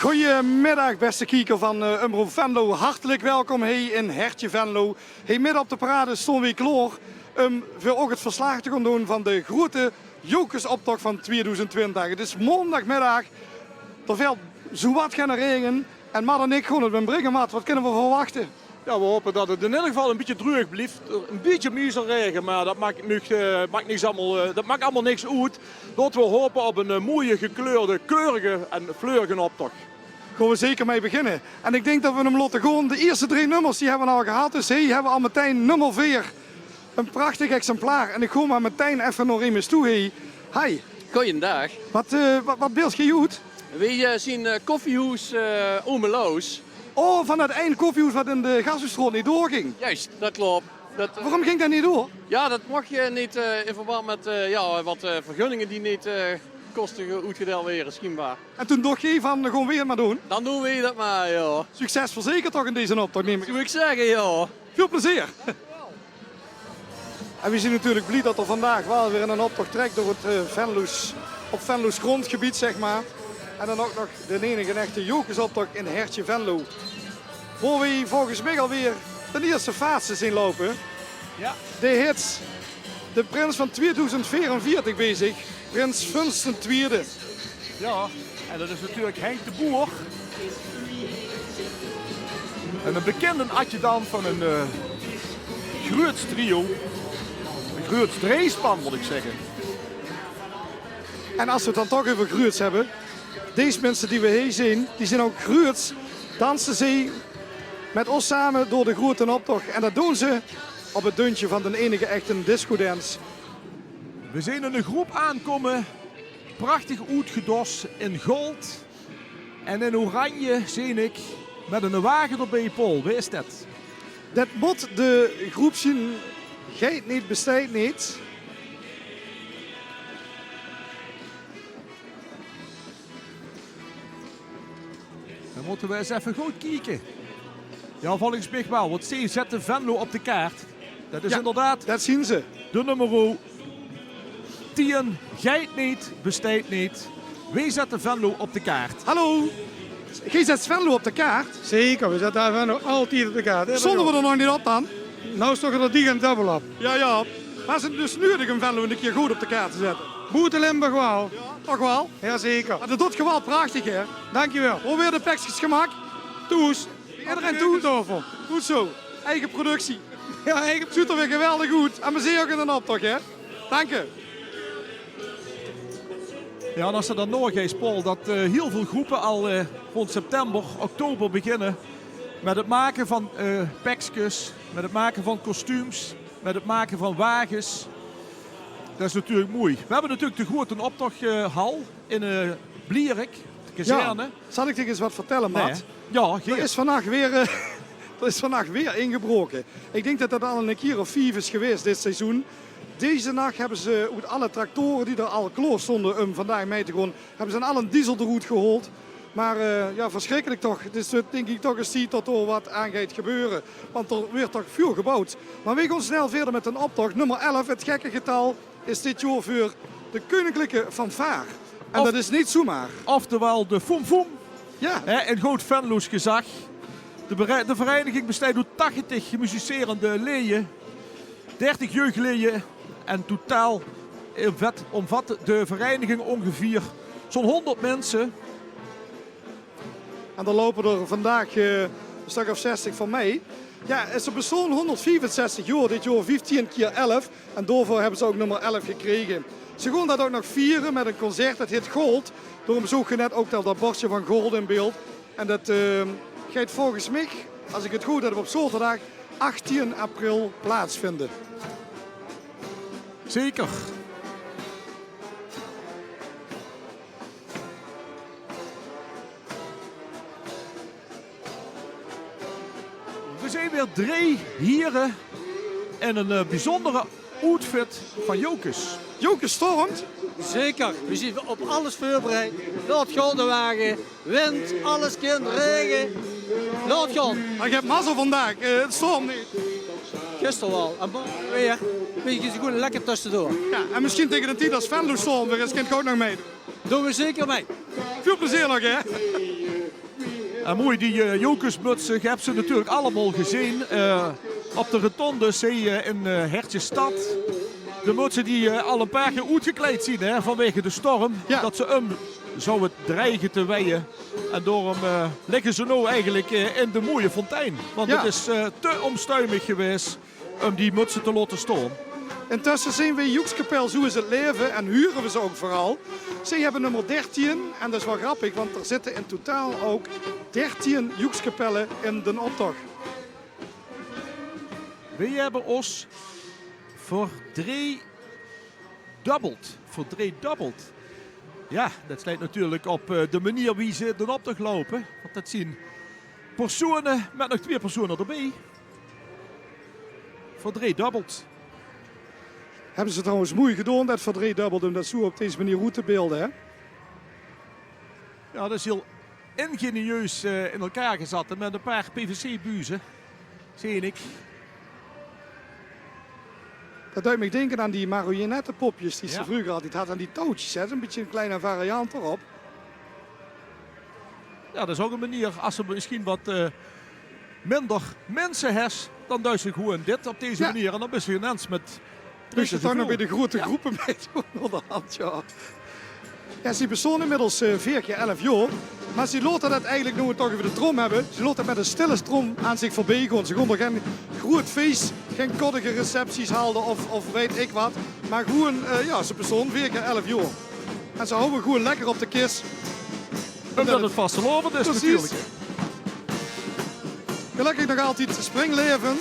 Goedemiddag beste kijker van Omroep Venlo. Hartelijk welkom hier in Hertje Venlo. Hier midden op de parade stonden we klaar voor ook het verslag te gaan doen van de grote Jokersoptocht van 2020. Het is maandagmiddag. Er valt zowat geen regen. En Matt en ik gaan het brengen, Matt. Wat kunnen we verwachten? Ja, we hopen dat het in ieder geval een beetje droog blijft. Een beetje regen, maar dat maakt allemaal niks uit. Dat we hopen op een mooie, gekleurde, keurige en fleurige optocht. Gaan we zeker mee beginnen. En ik denk dat we hem laten gaan. De eerste 3 nummers die hebben we al gehad. Dus hier hebben we al meteen nummer 4. Een prachtig exemplaar. En ik ga maar meteen even naar iemand toe. Hi. Goeiedag. Wat beeld je uit? We zien koffiehuis Omeloos. Oh, van dat één koffiehuis wat in de gashuisstraat niet doorging. Juist, dat klopt. Waarom ging dat niet door? Ja, dat mag je niet in verband met wat vergunningen die niet kosten uitgedeeld werden, schijnbaar. En toen dacht je van, gewoon weer maar doen. Dan doen we dat maar, ja. Succes verzekerd toch in deze optocht, neem ik. Dat moet ik zeggen, ja. Veel plezier. En we zien natuurlijk blij dat er vandaag wel weer een optocht trekt door het Venlo's grondgebied, zeg maar. En dan ook nog de enige echte Jokersoptocht in Hertje Venlo. Waar we volgens mij alweer de eerste fase zien lopen. Ja. De hits. De prins van 2044 bezig. Prins Funsten II. Ja, en dat is natuurlijk Henk de Boer. En een bekende adjudant van een groots trio. Een groots dreespan, moet ik zeggen. En als we het dan toch over groots hebben. Deze mensen die we hier zien, die zijn ook groots. Dansen ze met ons samen door de grote optocht. En dat doen ze op het deuntje van de enige echte discodance. We zien een groep aankomen. Prachtig uitgedost in gold. En in oranje zie ik met een wagen erbij, Paul. Wie is dat? Dat moet de groep zien. Geit niet, besteedt niet. Dan moeten we eens even goed kijken. Ja, volgens mij wel. Want ze zetten Venlo op de kaart. Dat is inderdaad Dat zien ze. de nummer 10. Geit niet, besteedt niet. Wie zetten Venlo op de kaart? Hallo. Gij zet Venlo op de kaart. Zeker, we zetten daar nog altijd op de kaart. hè? Stonden we er nog niet op dan? Nou is toch er die een dubbel op. Ja. Maar ze dus nodig om Venlo een keer goed op de kaart te zetten. Boete Limburg wel. Toch wel? Jazeker. Maar dat doet gewoon prachtig, hè? Dankjewel. Hoe weer de pekjes gemaakt? Toes. Iedereen toe. Toetofel. Goed zo. Eigen productie. Ja, eigen. Het ziet er weer geweldig goed. En we zien ook in een optocht, hè? Dank je. Ja, en als er dan nog is, Paul, dat heel veel groepen al rond september, oktober beginnen met het maken van pekjes, met het maken van kostuums, met het maken van wagens. Dat is natuurlijk mooi. We hebben natuurlijk de grote optochthal in Blierik, de kazerne. Ja. Zal ik je eens wat vertellen, Maat? Nee, ja, Er is vandaag weer, er is vandaag weer ingebroken. Ik denk dat dat al een keer of 5 is geweest dit seizoen. Deze nacht hebben ze uit alle tractoren die er al klaar stonden om vandaag mee te gaan, hebben ze al een diesel eruit gehaald. Maar ja, verschrikkelijk toch. Het is denk ik toch eens zien dat er wat aan gaat gebeuren. Want er werd toch veel gebouwd. Maar we gaan snel verder met een optocht. Nummer 11, het gekke getal, is dit jaar voor de Koninklijke Fanfare. En dat is niet zomaar. Oftewel de Foem Foem. Ja. In groot Venlo's gezag. De vereniging bestaat uit 80 musicerende leden, 30 jeugdleden en totaal omvat de vereniging ongeveer zo'n 100 mensen. En dan lopen er vandaag een stuk of 60 van mee. Ja, ze bestaan 165 jaar, dit jaar 15 keer 11. En daarvoor hebben ze ook nummer 11 gekregen. Ze gaan dat ook nog vieren met een concert, dat heet Gold. Daarom zoek je net ook dat bordje van Gold in beeld. En dat gaat volgens mij, als ik het goed heb, op zaterdag 18 april plaatsvinden. Zeker. We zijn weer 3 heren in een bijzondere outfit van Jokers. Joker stormt. Zeker, we zijn op alles voorbereid. Laat gaan de wagen, wind, alles kind, regen. Laat gaan. Maar je hebt mazzel vandaag, het stormt niet. Gisteren wel, en morgen weer. Weet je, ze gewoon lekker tussendoor. Ja, en misschien tegen de tijd als Venlo stormt weer is, kan je ook nog meedoen. Doen we zeker mee. Veel plezier nog, hè. En mooi, die jokersmutsen, je hebt ze natuurlijk allemaal gezien. Op de rotonde zie je in Hertjesstad de mutsen die al een paar keer uitgekleed zien, hè, vanwege de storm. Ja. Dat ze zou het dreigen te weien. En daarom liggen ze nu eigenlijk in de mooie fontein. Want Ja. het is te onstuimig geweest om die mutsen te laten staan. Intussen zien we Joekskapel Zo is het leven en huren we ze ook vooral. Ze hebben nummer 13 en dat is wel grappig, want er zitten in totaal ook 13 Joekskapellen in de optocht. We hebben ons verdriedubbeld. Ja, dat sluit natuurlijk op de manier wie ze de optocht lopen. Want dat zien personen met nog 2 personen erbij. Verdriedubbeld. Hebben ze trouwens mooi gedaan, dat verdriedubbeld, om dat zo op deze manier goed te beelden. Hè? Ja, dat is heel ingenieus in elkaar gezet met een paar PVC-buizen. Zie ik. Dat doet me denken aan die marionettenpopjes die ze Ja. vroeger altijd hadden. Aan die touwtjes, hè? Dat is een beetje een kleine variant erop. Ja, dat is ook een manier. Als er misschien wat minder mensen heeft, dan duidt ze gewoon dit op deze Ja. manier. En dan is er ineens met Dus je toch nog bij de grote Ja. groepen mee doen onderhand, ja. Ja, ze bestaan inmiddels 4 keer 11 jaar. Maar ze laten dat eigenlijk, nu we het toch over de trom hebben, ze laten met een stille stroom aan zich voorbij gaan. Ze gaan er geen groot feest, geen koddige recepties halen of weet ik wat. Maar gewoon, ja, ze bestaan 4 keer 11 jaar. En ze houden gewoon lekker op de kist. Omdat het vastelovend is Precies. natuurlijk. Gelukkig nog altijd springlevend.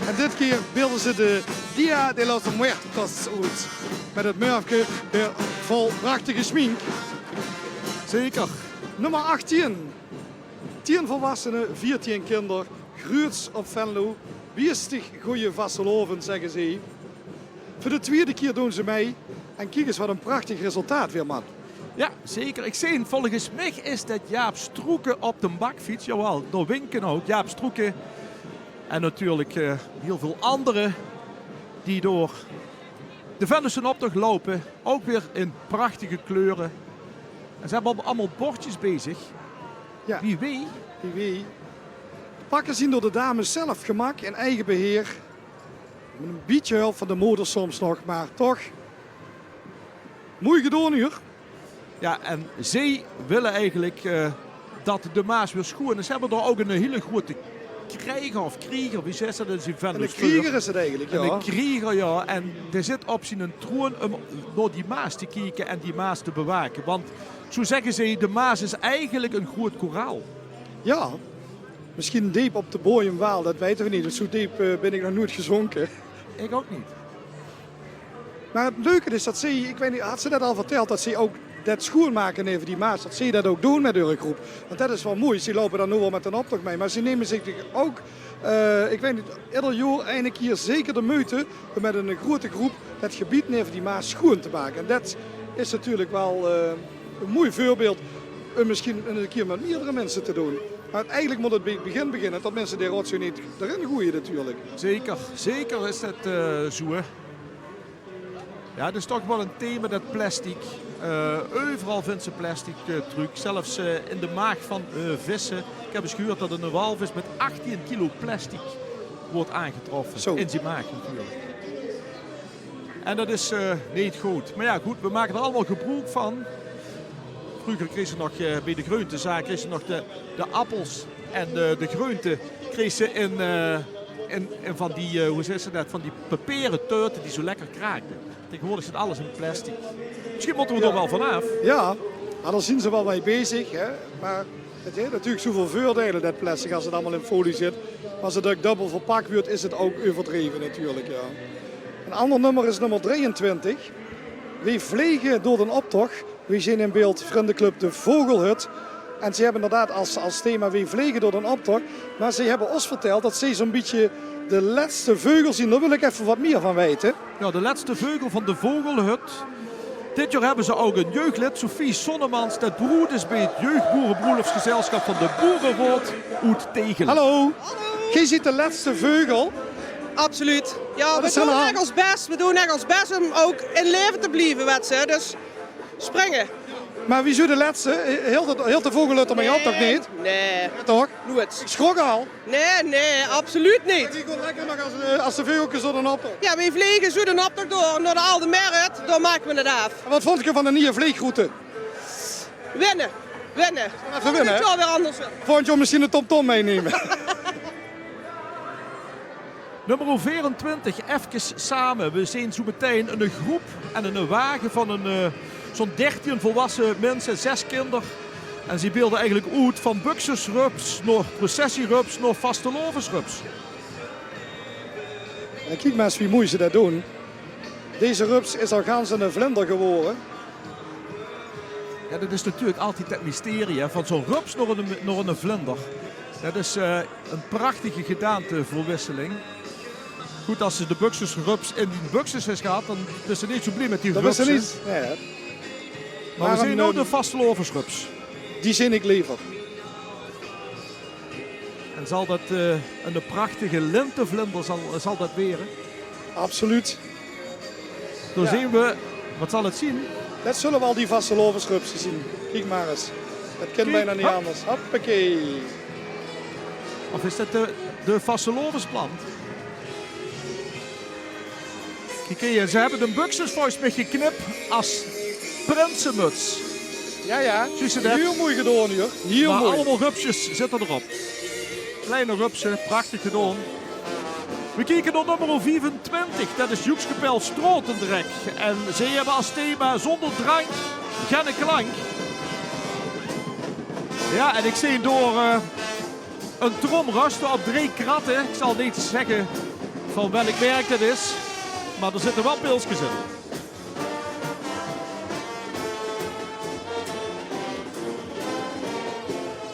En dit keer beelden ze de Dia de los Muertos uit. Met het murfje weer vol prachtige smink. Zeker. Nummer 18. 10 volwassenen, 14 kinderen. Gruuts op Venlo. Biestig goeie vastelovend, zeggen ze. Voor de tweede keer doen ze mee. En kijk eens wat een prachtig resultaat weer, man. Ja, zeker. Ik zie, volgens mij is dat Jaap Stroeken op de bakfiets. Jawel, door Winken ook. Jaap Stroeken. En natuurlijk heel veel anderen die door de Venlose optocht lopen. Ook weer in prachtige kleuren. En ze hebben allemaal bordjes bezig. Ja. Wie weet. Wie? Pakken zien door de dames zelf gemak en eigen beheer. Met een beetje hulp van de moeder soms nog, maar toch. Mooi gedaan hier. Ja, en zij willen eigenlijk dat de Maas weer schoon is. Ze hebben er ook een hele grote krieger, wie zegt dat? Dat is in En Venlo. de krieger is het eigenlijk, En ja. de krieger, ja. En er zit op zijn troon om door die Maas te kijken en die Maas te bewaken. Want zo zeggen ze, de Maas is eigenlijk een groot koraal. Ja. Misschien diep op de Boyenwaal, dat weten we niet. Dus zo diep ben ik nog nooit gezonken. Ik ook niet. Maar het leuke is dat ze, ik weet niet, had ze dat al verteld, dat ze ook dat schoonmaken even die Maas, dat ze dat ook doen met hun groep. Want dat is wel mooi, ze lopen dan nu wel met een optocht mee. Maar ze nemen zich ook, ik weet niet, ieder jaar eindelijk hier zeker de moeite om met een grote groep het gebied even die Maas schoon te maken. En dat is natuurlijk wel een mooi voorbeeld om misschien een keer met meerdere mensen te doen. Maar eigenlijk moet het bij het begin beginnen, dat mensen die rotzooi niet erin gooien natuurlijk. Zeker, zeker is dat zo. Ja, het is toch wel een thema, dat plastic. Overal vindt ze plastic truc. Zelfs in de maag van vissen. Ik heb eens gehoord dat een walvis met 18 kilo plastic wordt aangetroffen. Zo. In zijn maag natuurlijk. En dat is niet goed. Maar ja, goed, we maken er allemaal gebruik van. Vroeger kreeg ze nog bij de groentezaak kreeg ze nog de appels en de groenten kreeg ze in van die, hoe zeg ze dat, van die papieren teuten die zo lekker kraakten. Tegenwoordig zit alles in plastic. Misschien moeten we er wel vanaf. Ja, maar daar zien ze wel mee bezig. Hè? Maar het heeft natuurlijk zoveel voordelen, dat plastic, als het allemaal in folie zit. Maar als het ook dubbel verpakt wordt, is het ook overdreven natuurlijk. Ja. Een ander nummer is nummer 23. We vliegen door de optocht. We zien in beeld vriendenclub De Vogelhut. En ze hebben inderdaad als thema we vliegen door de optocht. Maar ze hebben ons verteld dat ze zo'n beetje de laatste vogel zien. Daar wil ik even wat meer van weten. Ja, de laatste vogel van de Vogelhut. Dit jaar hebben ze ook een jeugdlid, Sophie Sonnemans. Dat broed is bij het Jeugdboerenbroedersgezelschap van de Boerenwoord uit Tegelen. Hallo. Jij ziet de laatste vogel. Absoluut. Ja, Wat we is er doen aan? echt ons best. We doen echt ons best om ook in leven te blijven met ze. Dus springen. Maar wie zou de laatste? Heel de vogelhutter maar jou toch niet? Nee, Toch? nooit. Ik schrok al. Nee, absoluut niet. Ik kon lekker nog als de vogeltjes zo dan op. Ja, wij vliegen zo de optocht door naar de Oude Merit, dan maken we het af. Wat vond je van de nieuwe vliegroute? Winnen. Even winnen, hè? Het wel weer anders. Vond je misschien een TomTom meenemen? Nummer 24, even samen. We zien zo meteen een groep en een wagen van zo'n 13 volwassen mensen, 6 kinderen. En ze beelden eigenlijk uit van buxusrups naar processierups naar vastelovensrups. En kijk maar eens wie mooi ze dat doen. Deze rups is al gans een vlinder geworden. Ja, dat is natuurlijk altijd het mysterie, hè? Van zo'n rups naar een vlinder. Dat is een prachtige gedaanteverwisseling. Goed, als ze de buxusrups in die buxus is gehad, dan is ze niet zo blij met die Dat rups. is er hè. niet. Nee, Maar we zien een, ook de vastelovensrups. die zin ik liever. En zal dat een prachtige lentevlinder zal dat weren. Absoluut. Dan Ja. zien we, wat zal het zien? Dat zullen we al die vaste lovenschrupsen zien. Kijk maar eens. Dat kan Kijk, bijna niet hop. anders. Hoppakee. Of is dat de vastelovensplant? Kijk hier, ze hebben de buxus volgens mij geknipt als prinsenmuts. Ja. Zie je dat? Heel mooi gedaan hier. Heel Maar mooi. allemaal rupsjes zitten erop. Kleine rupsen, prachtig gedaan. We kijken naar nummer 25, dat is Joekskapel Strotendrek. En ze hebben als thema zonder drank, geen klank. Ja, en ik zie door een trom rusten op 3 kratten. Ik zal niet zeggen van welk merk dat is, maar er zitten wel pilsjes in.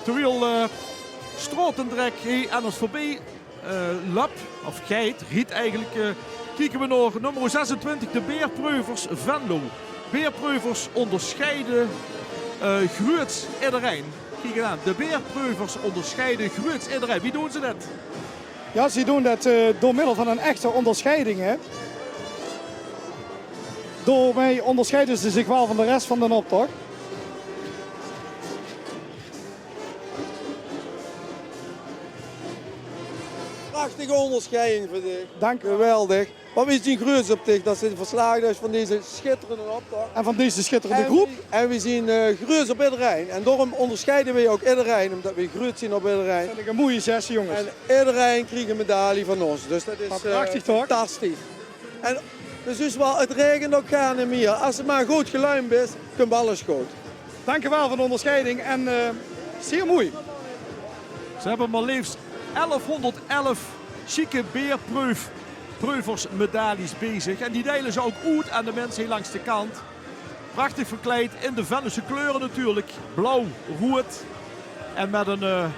Terwijl Strotendrek hier aan ons voorbij lap, of geit, riet eigenlijk, kijken we naar nummer 26, de Beerpreuvers Venlo. Beerpreuvers onderscheiden gruuts in de Rijn. Kijk aan, de Beerpreuvers onderscheiden gruuts in de Rijn. Wie doen ze dat? Ja, ze doen dat door middel van een echte onderscheiding. Hè. Daarmee onderscheiden ze zich wel van de rest van de optocht. Prachtige onderscheiding vind ik. Dank u. Geweldig. Maar we zien groots op zich dat ze verslagen is van deze schitterende optocht. En van deze schitterende groep. En we zien groots op iedereen. En daarom onderscheiden we ook iedereen, omdat we groots zien op iedereen. Dat vind ik een mooie sessie, jongens. En iedereen krijgt een medaille van ons. Dus dat is Maar prachtig, toch? fantastisch. En dus wel, het regent ook gaan en meer. Als het maar goed geluimd is, kunnen we alles goed. Dank u wel voor de onderscheiding en zeer mooi. Ze hebben maar liefst 1111 chique beerpreuvers medailles bezig. En die delen ze ook uit aan de mensen hier langs de kant. Prachtig verkleed in de Venlose kleuren natuurlijk. Blauw, rood. En met een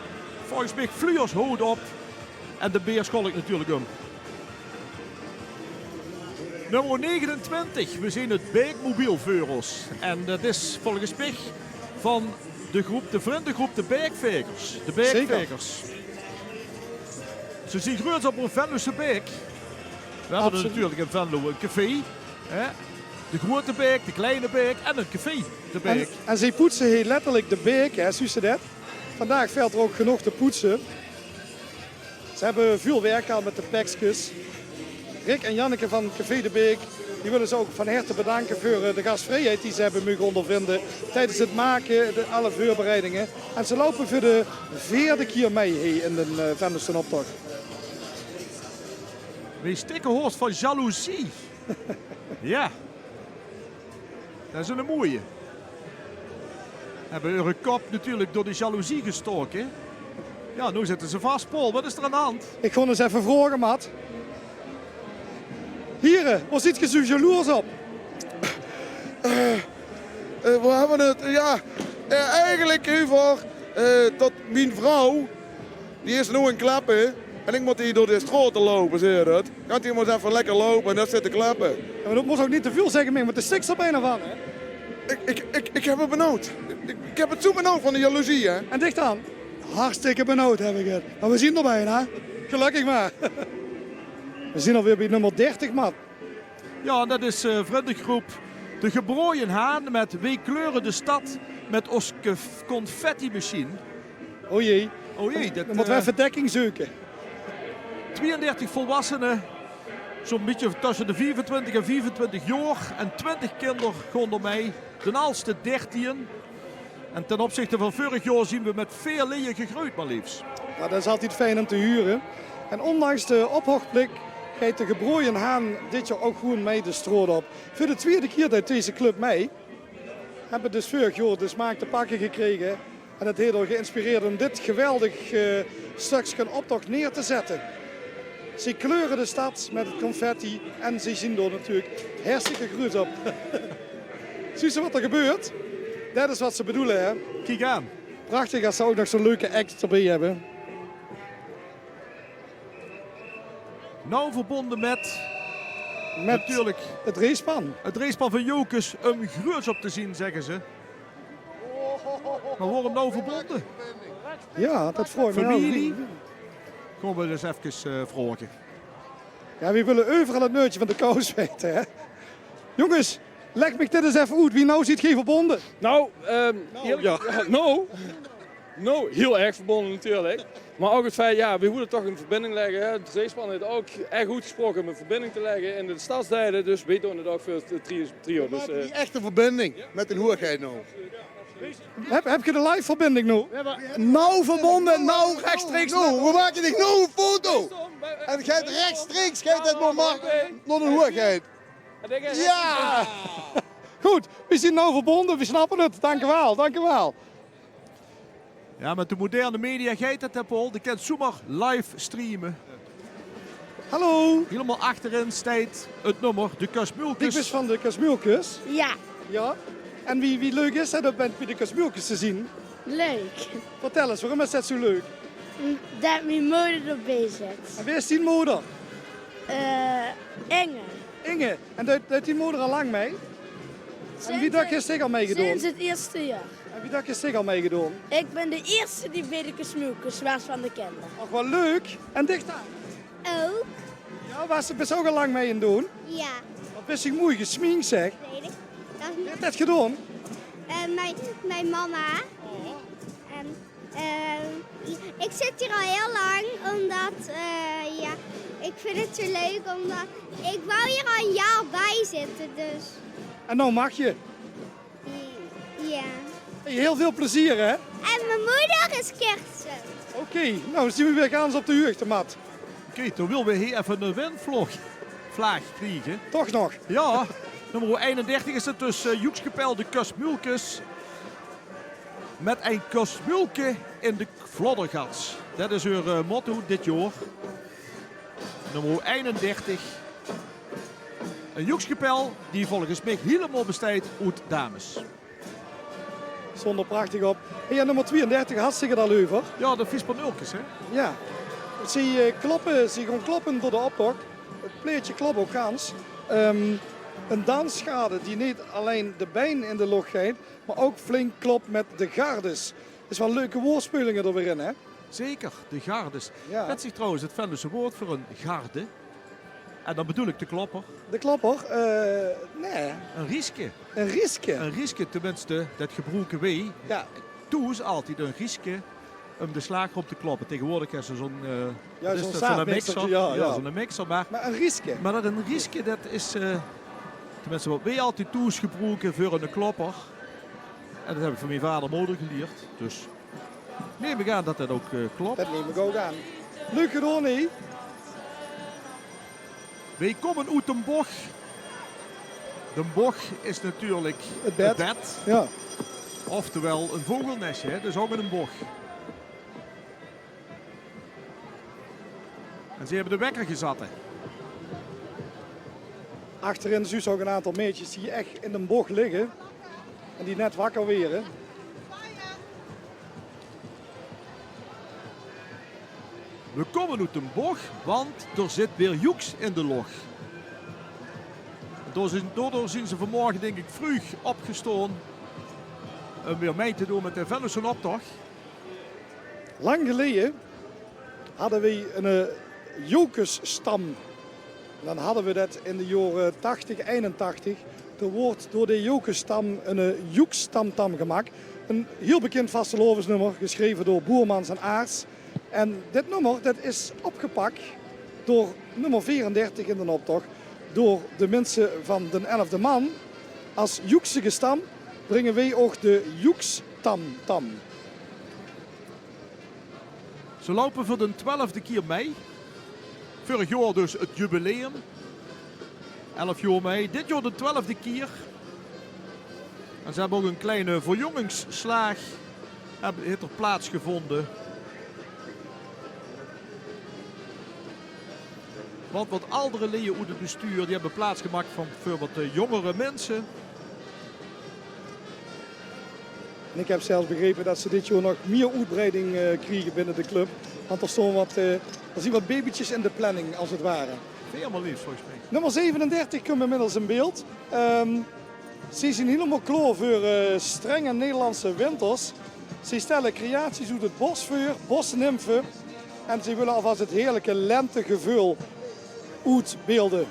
volgens mij fluorshoed op. En de beerscholk natuurlijk om. Nummer 29. We zien het Beekmobielveuros. En dat is volgens mij van de vriendengroep de Beekvegers. De Beekvegers. Ze zien groots op een Venlose beek. We hebben er natuurlijk in Venlo een café. Hè? De grote beek, de kleine beek en een café. De beek. En ze poetsen hier letterlijk de beek, hè, zie je dat? Vandaag valt er ook genoeg te poetsen. Ze hebben veel werk aan met de pekjes. Rick en Janneke van Café de Beek, die willen ze ook van harte bedanken voor de gastvrijheid die ze hebben mogen ondervinden tijdens het maken, alle voorbereidingen. En ze lopen voor de 4e keer mee hier in de Venlose optocht. Wie stikken hoort van jaloezie. Ja. Dat is een mooie. Hebben hun kop natuurlijk door de jaloezie gestoken. Ja, nu zitten ze vast, Paul. Wat is er aan de hand? Ik ga eens even vragen, Matt. Hier, waar zit je zo jaloers op? We hebben het, ja, eigenlijk over dat mijn vrouw, die is nu in klappen. En ik moet hier door de straten lopen, zie je dat? Gaat hij maar eens even lekker lopen en dat zit te klappen. Ja, maar dat moet ook niet te veel zeggen, maar de stiks er bijna van. Hè? Ik heb het benauwd. Ik heb het zo benauwd van de jaloezie, hè. En dicht aan. Hartstikke benauwd heb ik het. Maar we zien er bijna. Gelukkig maar. We zien alweer bij nummer 30, man. Ja, dat is vriendengroep De gebroeien haan met We kleuren de stad met ons confetti-machine. O jee, Oh jee, dan moeten we even dekking zoeken. 32 volwassenen, zo'n beetje tussen de 24 en 24 jaar. En 20 kinderen gaan ermee. De oudste 13. En ten opzichte van vorig jaar zien we met veel leer gegroeid maar liefst. Nou, dat is altijd fijn om te huren. En ondanks de ophoogplek gaat de gebroeien haan dit jaar ook gewoon mee de stroot op. Voor de tweede keer dat deze club mee. Hebben dus vorig jaar de smaak te pakken gekregen. En het heeft al geïnspireerd om dit geweldig stukje optocht neer te zetten. Ze kleuren de stad met het confetti en ze zien er natuurlijk hartstikke goed op. Zie je wat er gebeurt? Dat is wat ze bedoelen, hè? Kijk aan. Prachtig als ze ook nog zo'n leuke act erbij hebben. Nou verbonden met natuurlijk het racepan. het racepan van Jokers om groots op te zien, zeggen ze. Maar waarom nou verbonden? Ja, dat vroeg me. Familie? Gaan we dus even vragen. Ja, we willen overal het neutje van de kous weten, hè? Jongens, leg me dit eens even uit. Wie nou ziet geen verbonden? Nou, heel erg verbonden natuurlijk. Maar ook het feit, ja, we moeten toch een verbinding leggen. Hè. Het racespan heeft ook echt goed gesproken om een verbinding te leggen in de stadsdelen. Dus we doen het ook voor het trio. Dus, Die echte verbinding met een hoerigheid nou. Heb je de live verbinding nu? Nou verbonden, nou rechtstreeks nou. We maken dit nou een foto. En het gaat rechtstreeks, gaat het nog maar naar de hoerigheid. Ja! Goed, we zijn nou verbonden, we snappen het. Dank u wel, dank u wel. Ja, met de moderne media gaat het, Paul. Je kunt zomaar live streamen. Hallo. Helemaal achterin staat het nummer, de Kasmulkes. Ik ben van de Kasmulkes. Ja, Ja. En wie leuk is dat bij de Kasmulkes te zien? leuk. Vertel eens, waarom is dat zo leuk? Dat mijn moeder erbij zit. En wie is die moeder? Inge. Inge. En doet die moeder al lang mee? En wie dat is zich al meegedaan? Sinds het eerste jaar. En wie dat is zich al meegedaan? Ik ben de eerste die bij de Kasmulkes was van de kinderen. Ach, wel leuk. En dichtbij? Ook? Ja, was ze best ook al lang mee in doen? Ja, Wat best ik mooi gesminkt zeg. weet ik. Wie heeft dat gedaan? Mijn mama. Ik zit hier al heel lang, omdat ik vind het zo leuk, omdat ik wou hier al een jaar bij zitten, dus En nou mag je. ja. Heel veel plezier, hè? En mijn moeder is Kirsten. Oké, nou zien we weer gaan op de jeugdmat. Oké, dan willen we hier even een winvlag krijgen. Toch nog? Ja, nummer 31 is het dus Joekskapel de Kasmulkes. Met een Kasmulke in de Vloddergats. Dat is hun motto dit jaar. Nummer 31. Een Joekskapel die volgens mij helemaal bestaat uit dames. Zonder prachtig op. En nummer 32, hartstikke daar over. Ja, de Vispanulkes, hè? Ja. Ze gaan kloppen door de optocht. Het pleertje klopt ook gans. Een dansschade die niet alleen de been in de lucht gaat, maar ook flink klopt met de gardes. Er is wel leuke woordspelingen er weer in, hè? Zeker, de gardes. Ja. Dat is trouwens het Venlose woord voor een garde. En dan bedoel ik de klopper. De klopper? Nee. Een rieske. Een rieske? Een rieske, tenminste, dat gebroken wee. Ja. Toen is altijd een rieske om de slager op te kloppen. Tegenwoordig is er zo'n Ja, is zo'n dat, zaadmixer, ja. zo'n mixer. Maar een rieske? Maar dat een rieske, dat is... tenminste, wat wij altijd toe is gebroken voor een klopper. En dat heb ik van mijn vader en moeder geleerd. Dus neem ik aan dat dat ook klopt. Dat neem ik ook aan. Leuk gedaan, hè? Wij komen uit een bocht. De bocht is natuurlijk Het bed. Ja. Oftewel een vogelnestje, hè? Dus ook in een bocht. En ze hebben de wekker gezet. Achterin zus ook een aantal meetjes die echt in de bocht liggen. En die net wakker weren. We komen uit een bocht, want er zit weer joeks in de log. Daardoor zijn ze vanmorgen denk ik vroeg opgestaan om weer mee te doen met de Venlose optocht. Lang geleden hadden we een jokersstam. Dan hadden we dat in de jaren 80, 81. Er wordt door de Jokenstam een Joekstamtam gemaakt. Een heel bekend vastelovensnummer, geschreven door Boermans en Aarts. En dit nummer dat is opgepakt door nummer 34 in de optocht. Door de mensen van de 11e man. Als Joeksige stam brengen wij ook de Joekstamtam. Ze lopen voor de 12e keer mee. Vorig jaar dus het jubileum. 11 jaar mee. Dit jaar de 12e keer. En ze hebben ook een kleine verjongingsslag heeft er plaatsgevonden. Want wat oudere leden uit het bestuur die hebben plaatsgemaakt voor wat jongere mensen. En ik heb zelfs begrepen dat ze dit jaar nog meer uitbreiding krijgen binnen de club. Want er staan wat babytjes in de planning als het ware. Helemaal lief volgens mij. Nummer 37 komt inmiddels in beeld. Ze zijn helemaal klaar voor strenge Nederlandse winters. Ze stellen creaties uit het bosvuur, bosnimfen. En ze willen alvast het heerlijke lentegevoel uitbeelden.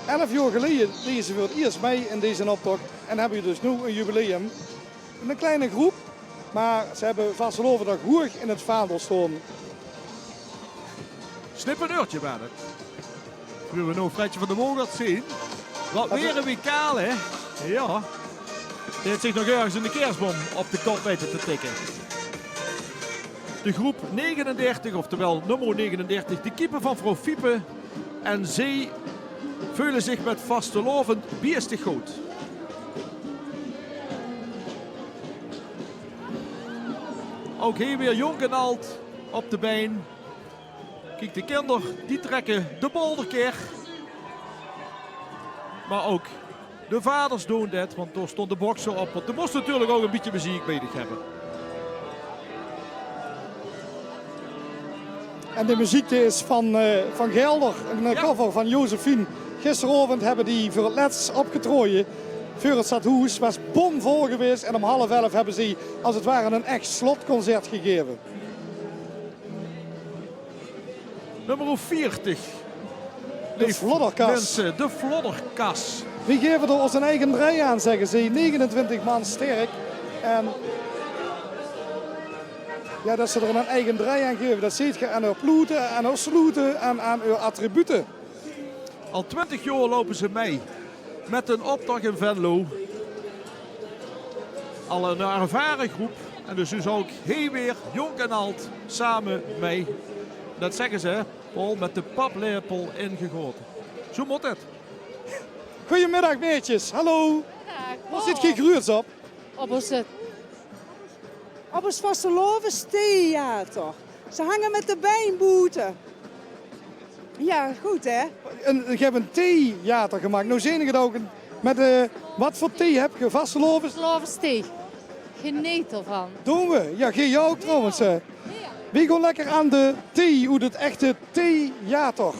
11 jaar geleden deden ze voor het eerst mee in deze optocht. En hebben we dus nu een jubileum. Een kleine groep, maar ze hebben vastelovend nog hoog in het vaandel staan. Snip een uurtje bij het. Nu we nog Fredje van der Mogert zien. Wat weer een WK, hè? Ja. Die heeft zich nog ergens in de kerstboom op de kop weten te tikken. De groep 39, oftewel nummer 39, de keeper van vrouw Fiepe. En zij vullen zich met vastelovend biestig goed. Ook hier weer jong en oud op de been. Kijk, de kinderen die trekken de bolderkeer. Maar ook de vaders doen dat, want daar stond de bokser op. Want er moest natuurlijk ook een beetje muziek bij hebben. En de muziek is van Gelder, een cover van Josephine. Gisteravond hebben die voor het laatst opgetrooien. Voor het stadhuis was bomvol geweest en om 10:30 hebben ze als het ware een echt slotconcert gegeven. Nummer 40. De Flodderkas. Mensen, de Flodderkas. We geven er ons een eigen draai aan, zeggen ze. 29 man sterk. En ja, dat ze er een eigen draai aan geven, dat ziet je aan hun ploeten, aan hun sloeten en aan hun attributen. Al 20 jaar lopen ze mee met een optocht in Venlo. Al een ervaren groep. En dus ook heel weer jong en oud samen mee. Dat zeggen ze, Paul, met de paplepel ingegoten. Zo moet het. Goedemiddag, meetjes. Hallo. Waar zit geen gruurs op? Op het vastelovenstheater. Ze hangen met de bijnboeten. Ja, goed hè? Ik heb een theater gemaakt. Nou zie je het ook met wat voor thee heb je? Vastelovens? Vastelovensthee. Geniet ervan. Doen we. Ja, geen jou ook trouwens. Wie gaan lekker aan de thee, hoe het echte theater.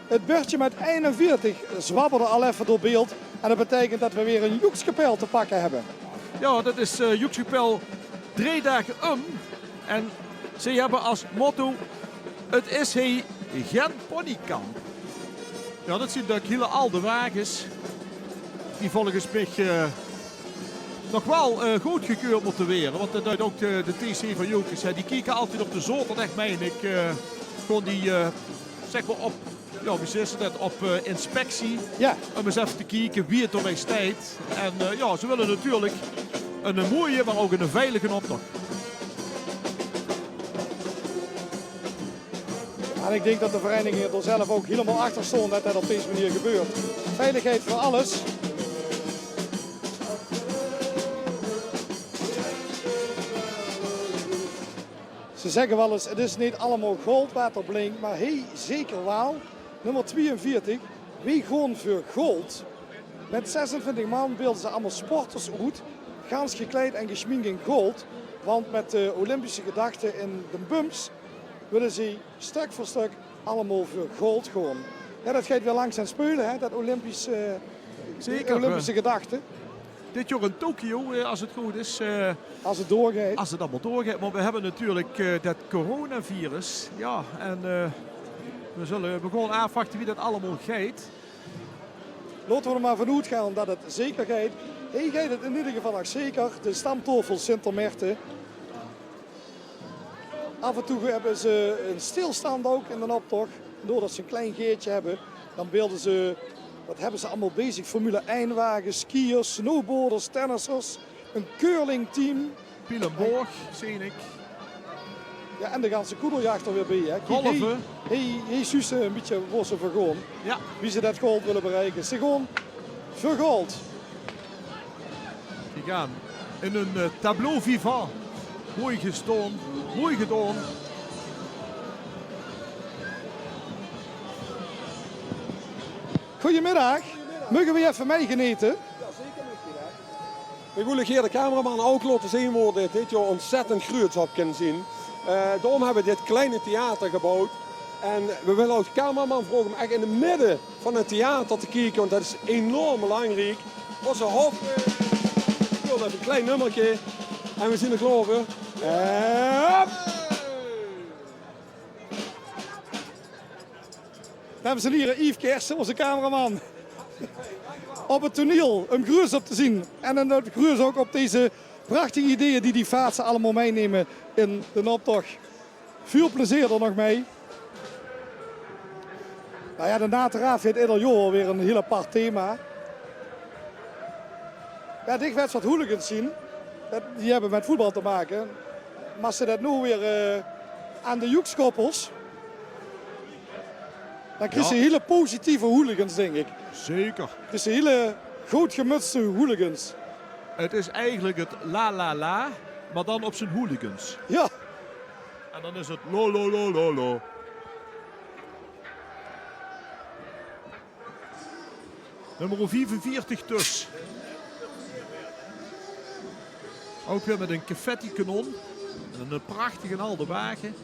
Het beurtje met 41 zwabberde al even door beeld. En dat betekent dat we weer een Joekskapel te pakken hebben. Ja, dat is Joekskapel 3 dagen En ze hebben als motto: het is geen ponykamp. Ja, dat zien de hele oude wagens. Die volgens mij nog wel goed gekeurd moeten worden. Want dat duidt ook de TC van Jokers. Die kijken altijd op de zaterdag mee. En ik gewoon die, zeg maar op, ja, wie zegt dat, op inspectie. Ja. Om eens even te kijken wie het ermee staat. En ja, ze willen natuurlijk een mooie, maar ook een veilige optocht. En ik denk dat de vereniging er zelf ook helemaal achter stond dat dat op deze manier gebeurt. Veiligheid voor alles. Ze zeggen wel eens, het is niet allemaal gold wat er blinkt, maar hey, zeker wel. Nummer 42, wie gewoon voor gold. Met 26 man beelden ze allemaal sporters uit, gans gekleed en geschminkt in gold. Want met de Olympische gedachten in de bumps willen ze stuk voor stuk allemaal voor gold gewoon. Ja, dat gaat weer langzaam spelen, hè, dat Olympische gedachte. Dit jaar in Tokio, als het goed is. Als het doorgaat. Als het allemaal doorgaat. Maar we hebben natuurlijk dat coronavirus. Ja, en we zullen gewoon afwachten wie dat allemaal gaat. laten we er maar vanuit gaan dat het zeker gaat. Hij gaat het in ieder geval nog zeker. De stamtafel Sint-Omerten. Af en toe hebben ze een stilstand ook in de optocht. Doordat ze een klein geertje hebben, dan beelden ze, wat hebben ze allemaal bezig? Formule 1-wagens, skiers, snowboarders, tennissers, een curlingteam. Pielenborg, zie ik. Ja, en de ganse koedeljacht er weer bij. Hè. Golven. Hij suust een beetje wossen vergoon. Ja. Wie ze dat gold willen bereiken. Ze gewoon vergold. Die gaan in een tableau vivant. Mooi gestoond, mooi gedaan. Goedemiddag. Mogen we even meegenieten? We willen hier de cameraman ook laten zien hoe dit jaar ontzettend groot op kunnen zien. Daarom hebben we dit kleine theater gebouwd. En we willen ook de cameraman vragen om echt in het midden van het theater te kijken, want dat is enorm belangrijk. Onze hoofd. Ik wil even een klein nummertje. En we zien er klaar voor. Dames en heren, Yves Kersen, onze cameraman. Op het toneel een gruus op te zien. En een gruus ook op deze prachtige ideeën die vaatsen allemaal meenemen in de optocht. Veel plezier er nog mee. Nou ja, de Nateraaf heeft ieder jaar weer een heel apart thema. Ja, dikwijls wat hooligans zien. Die hebben met voetbal te maken. Maar ze dat nu weer aan de joekskoppels. Dan krijg je hele positieve hooligans, denk ik. Zeker. Het is hele goed gemutste hooligans. Het is eigenlijk het la la la, maar dan op zijn hooligans. Ja. En dan is het lo lo lo lo lo. Nummer 45 dus. Ook weer met een confetti-kanon. En een prachtige oude wagen.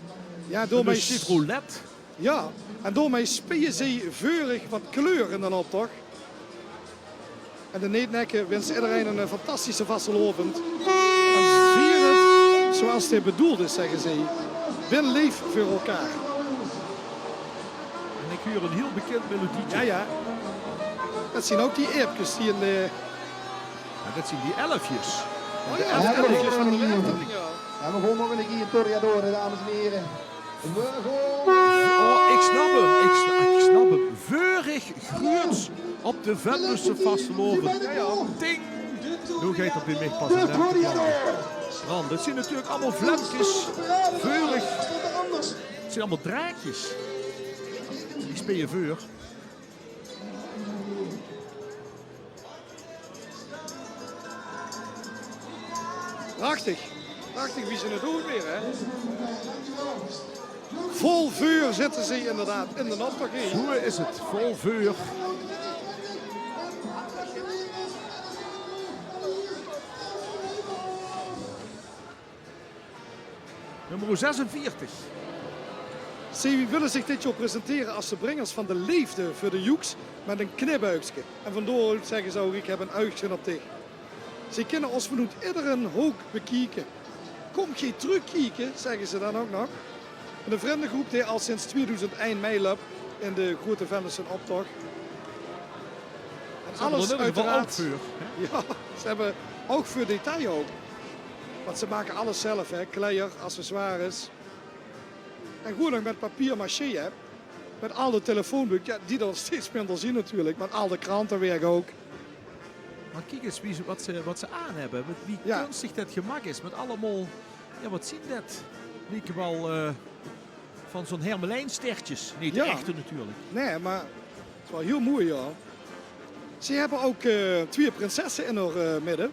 Ja, door mij Chevrolet. Ja, en door mij spelen ze vurig wat kleur in de optocht. En de Neetnekken wenst iedereen een fantastische vastelovend. En vier het zoals het bedoeld is, zeggen ze. Ben lief voor elkaar. En ik hoor een heel bekend melodietje. Ja, ja. Dat zien ook die eepjes die in de... Ja, dat zien die elfjes. Oh ja, de elfjes van de Efteling, ja. En we gaan nog een keer Toreador, dames en heren. Oh, ik snap hem. Ik snap hem. Veurig gruurs op de Venlose vastelovend. Ja, ja. Ting! Nu gaat het weer mee pas in de dit zijn natuurlijk allemaal vlemkjes. Veurig. Het zijn allemaal draadjes. Die spelen veur. Prachtig. Prachtig wie ze het doen weer, hè. Vol vuur zitten ze inderdaad in de optocht. Zo is het. Vol vuur. Nummer 46. Ze willen zich dit jaar presenteren als de brengers van de liefde voor de joeks met een knibuikje. En vandoor zeggen ze ook, ik heb een uitje op dich. Ze kunnen ons vanuit iedere hoek bekijken. Kom je terugkijken, zeggen ze dan ook nog. En de vriendengroep die al sinds 2001 meeloopt in de grote Venlose optocht. En alles uiteraard. Vuur, ja, ze hebben ook voor detail ook. Want ze maken alles zelf, hè. Kleier, accessoires. En gewoon nog met papier maché, hè. Met al de telefoonboeken, ja, die dan steeds minder zien natuurlijk. Met al de krantenwerk ook. Maar kijk eens wat ze aan hebben. Met wie Ja. kunstig dat gemak is. Met allemaal, ja wat zien dat? Lieken wel van zo'n hermelijnstertjes. Niet de Ja. echte natuurlijk. Nee, maar het is wel heel mooi, ja. Ze hebben ook twee prinsessen in haar midden.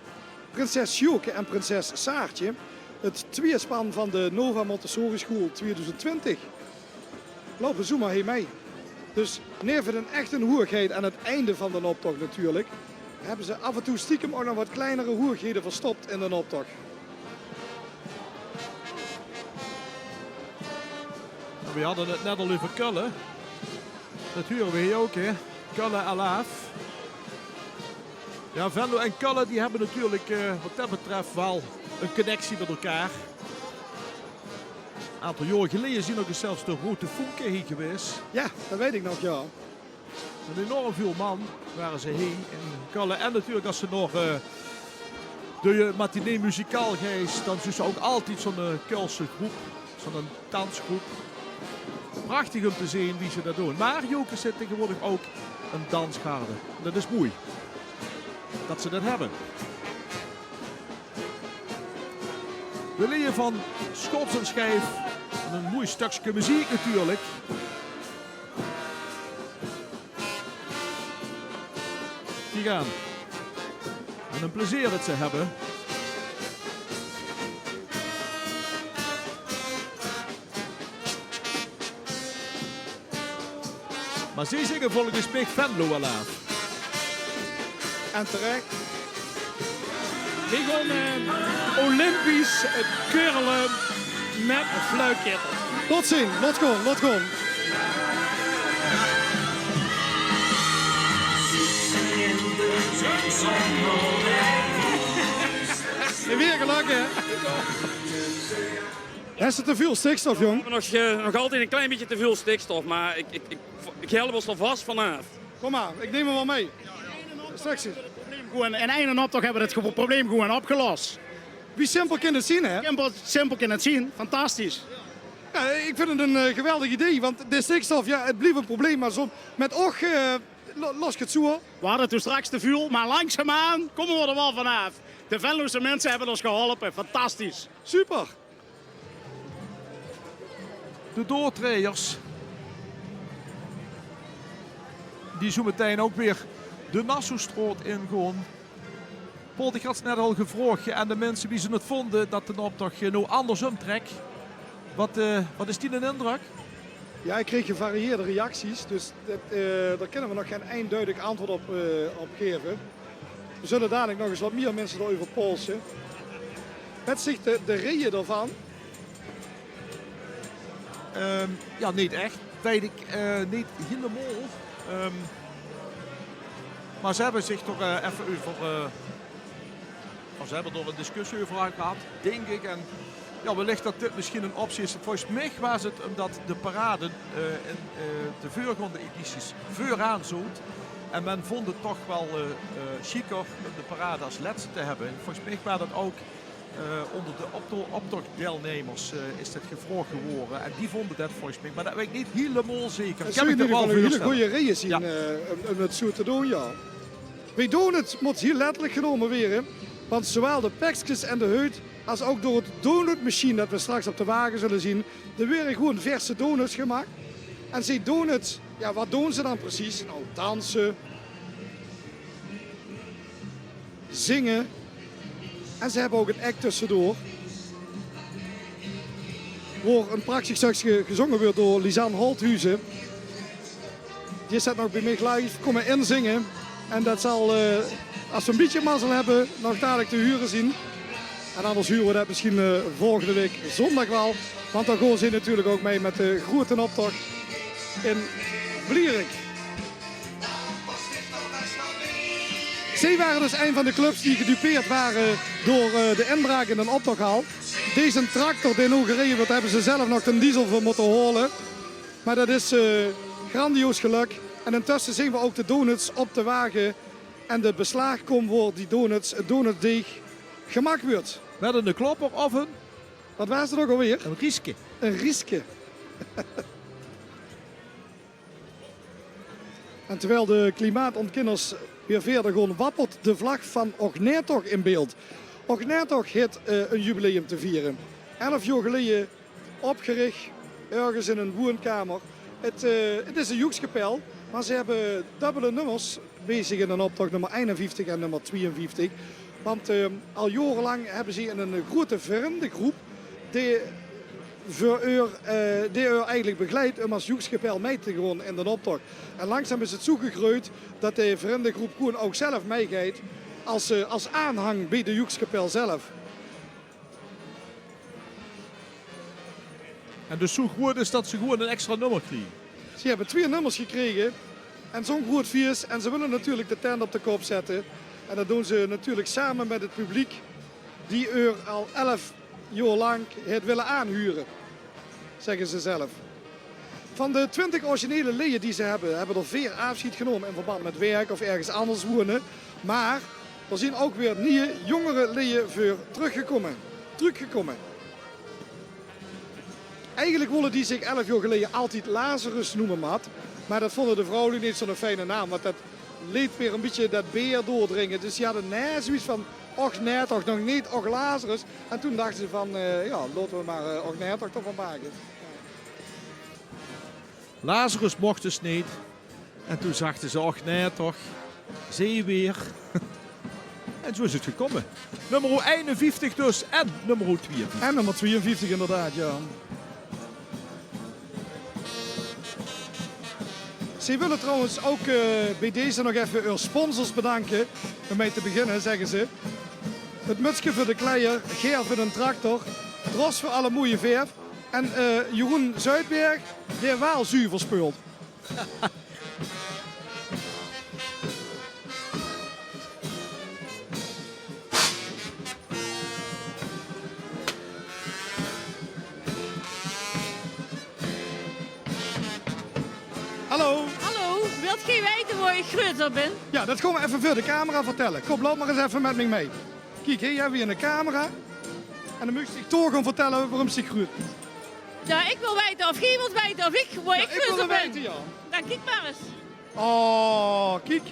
Prinses Sjoeke en prinses Saartje. Het tweespan van de Nova Montessori School 2020. Lopen zo maar heen mee. Dus neven een echte hoerigheid aan het einde van de optocht natuurlijk. Hebben ze af en toe stiekem ook nog wat kleinere hoerigheden verstopt in de optocht. We hadden het net al over Kullen. Dat huren we hier ook, hè. Kullen Alaaf. Ja, Venlo en Kullen die hebben natuurlijk wat dat betreft wel een connectie met elkaar. Een aantal jaren geleden zien ook zelfs de Rote Vonken hier geweest. Ja, dat weet ik nog, ja. Een enorm veel man waren ze heen in Kullen. En natuurlijk als ze nog de matinee muzikaal geest, dan is ze ook altijd zo'n Kulse groep, zo'n dansgroep. Prachtig om te zien wie ze dat doen. Maar Joker zit tegenwoordig ook een dansgarde. Dat is mooi dat ze dat hebben. We leren van Schots en Schijf. En een mooi stukje muziek natuurlijk. Die gaan. En een plezier dat ze hebben. Maar ze zingen volgens mij Venlo wel aan. En terecht. Die gaan Olympisch curlen met fluitkettel. Tot ziens, lot gewoon, lot gewoon. En weer geluk, hè? Is het te veel stikstof, jong? We hebben nog altijd een klein beetje te veel stikstof, maar ik help ons er vast vanaf. Kom maar, ik neem hem wel mee. Straks. In één optocht hebben we het probleem gewoon opgelost. Wie simpel kan het zien, hè? Simpel kan het zien, fantastisch. Ja, ik vind het een geweldig idee, want de stikstof, ja, het blijft een probleem, maar zo met och los je het zo. We hadden toen straks te veel, maar langzaamaan komen we er wel vanaf. De Venlose mensen hebben ons geholpen, fantastisch. Super. De doortreërs. Die zo meteen ook weer de Nassaustraat ingaan. Paul, ik had net al gevraagd aan de mensen wie ze het vonden dat de optocht nou andersom trekt. Wat is die een indruk? Ja, ik kreeg gevarieerde reacties, dus daar kunnen we nog geen eenduidig antwoord op geven. We zullen dadelijk nog eens wat meer mensen erover polsen. Met zich de reden daarvan? Ja, niet echt. Weet ik niet helemaal. Maar ze hebben zich toch even over... ze hebben er een discussie over gehad, denk ik. En ja, wellicht dat dit misschien een optie is. Volgens mij was het omdat de parade in de voorgaande edities vooraan zoet. En men vond het toch wel chiquer om de parade als laatste te hebben. Volgens mij was dat ook onder de optochtdeelnemers is dat gevraagd geworden. En die vonden dat volgens mij. Maar dat weet ik niet helemaal zeker. Ik heb in ieder geval een hele goede reden zien om het zo te doen, ja. Wij doen het, moet hier letterlijk genomen weer. Want zowel de pekjes en de huid, als ook door het donutmachine dat we straks op de wagen zullen zien, er werden gewoon verse donuts gemaakt. En die donuts, ja, wat doen ze dan precies? Nou, dansen, zingen. En ze hebben ook een act tussendoor. Waar een prachtig stukje gezongen wordt door Lisanne Holthuizen. Die staat nog bij mij live, komen inzingen. En dat zal, als we een beetje mazzel hebben, nog dadelijk te huren zien. En anders huren we dat misschien volgende week zondag wel. Want dan gaan ze natuurlijk ook mee met de grote optocht in Blierik. Zij waren dus een van de clubs die gedupeerd waren door de inbraak in een optochthal. Deze tractor die nu gereden wordt, hebben ze zelf nog een diesel voor moeten halen. Maar dat is grandioos geluk. En intussen zien we ook de donuts op de wagen. En de beslag komt voor die donuts, het donutdeeg, gemaakt wordt. Met een klopper of een? Wat was het ook alweer? Een rieske. Een rieske. En terwijl de klimaatontkenners weer verder gaan, wappert de vlag van Ognertog in beeld. Ognertog heeft een jubileum te vieren. 11 jaar geleden opgericht, ergens in een woonkamer. Het is een joekskapel, maar ze hebben dubbele nummers bezig in een optocht, nummer 51 en nummer 52. Want al jarenlang hebben ze in een grote vriendengroep die eigenlijk begeleidt om als joekskapel mee te gaan in de optocht. En langzaam is het zo gegroeid dat de vriendengroep gewoon ook zelf meegaat als aanhang bij de joekskapel zelf. En dus zo goed is dat ze gewoon een extra nummer krijgen. Ze hebben 2 nummers gekregen en zo'n groot feest. En ze willen natuurlijk de tent op de kop zetten. En dat doen ze natuurlijk samen met het publiek die al 11 jaar lang het willen aanhuren, zeggen ze zelf. Van de 20 originele leeuwen die ze hebben er 4 afscheid genomen in verband met werk of ergens anders wonen. Maar er zijn ook weer nieuwe, jongere leeuwen voor teruggekomen. Eigenlijk wilden die zich 11 jaar geleden altijd Lazarus noemen, Matt. Maar dat vonden de vrouwen niet zo'n fijne naam, want dat liet weer een beetje dat beer doordringen. Dus die hadden zoiets van, och nee, toch nog niet, och Lazarus. En toen dachten ze van, laten we maar och nee, toch van maken. Lazarus mocht dus niet. En toen zachten ze, och nee toch, zeeweer. En zo is het gekomen. Nummer 51 dus en nummer 52. En nummer 52 inderdaad, ja. Ze willen trouwens ook bij deze nog even hun sponsors bedanken. Om mee te beginnen zeggen ze. Het mutsje voor de kleier, Geer voor de tractor, Dros voor alle mooie verf. En Jeroen Zuidberg, die wel zuiver speelt. Hallo. Hallo, wilt gij weten waar ik groter ben? Ja, dat gaan we even voor de camera vertellen. Kom, loop maar eens even met me mee. Kijk, hier hebben we een camera. En dan moet ik toch gaan vertellen waarom ze groeit. Ja, ik wil weten of gij wilt weten of ik waar ik groter ben. Weten, ja. Dan kijk maar eens. Oh, kijk.